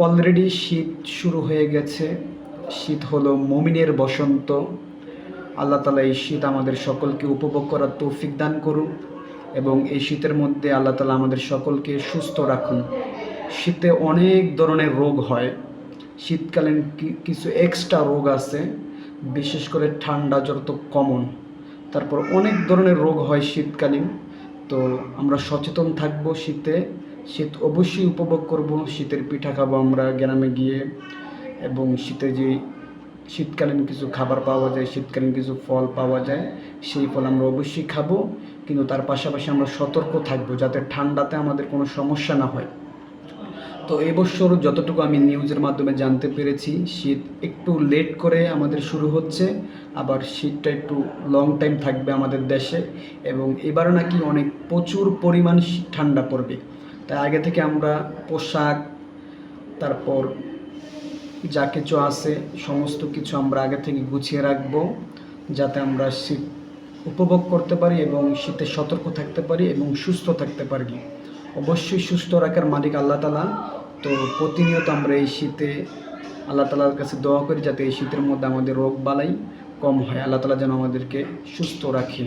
Already শীত শুরু হয়ে গেছে। শীত হলো মুমিনের বসন্ত। আল্লাহ তাআলা এই শীত আমাদের সকলকে উপভোগ করার তৌফিক দান করুন এবং এই শীতের মধ্যে আল্লাহ তাআলা আমাদের সকলকে সুস্থ রাখুন। শীতে অনেক ধরনের রোগ হয়। শীতকালীন কিছু এক্সট্রা রোগ আছে, বিশেষ করে ঠান্ডা জ্বর তো কমন। তারপর অনেক ধরনের রোগ হয় শীতকালীন। তো আমরা সচেতন থাকবো শীতে। শীত অবশ্যই উপভোগ করব। শীতের পিঠা খাবো আমরা গ্রামে গিয়ে, এবং শীতে যে শীতকালীন কিছু খাবার পাওয়া যায়, শীতকালীন কিছু ফল পাওয়া যায়, সেই ফল আমরা অবশ্যই খাবো। কিন্তু তার পাশাপাশি আমরা সতর্ক থাকবো যাতে ঠান্ডাতে আমাদের কোনো সমস্যা না হয়। তো এবছর যতটুকু আমি নিউজের মাধ্যমে জানতে পেরেছি, শীত একটু লেট করে আমাদের শুরু হচ্ছে, আবার শীতটা একটু লং টাইম থাকবে আমাদের দেশে, এবং এবার নাকি অনেক প্রচুর পরিমাণ ঠান্ডা পড়বে। তাই আগে থেকে আমরা পোশাক, তারপর যা কিছু আছে সমস্ত কিছু আমরা আগে থেকে গুছিয়ে রাখবো, যাতে আমরা শীত উপভোগ করতে পারি এবং শীতে সতর্ক থাকতে পারি এবং সুস্থ থাকতে পারি। অবশ্যই সুস্থ রাখার মালিক আল্লাহ তাআলা। তো প্রতিনিয়ত আমরা এই শীতে আল্লাহ তাআলার কাছে দোয়া করি যাতে এই শীতের মধ্যে আমাদের রোগ বালাই কম হয়। আল্লাহ তাআলা যেন আমাদেরকে সুস্থ রাখে।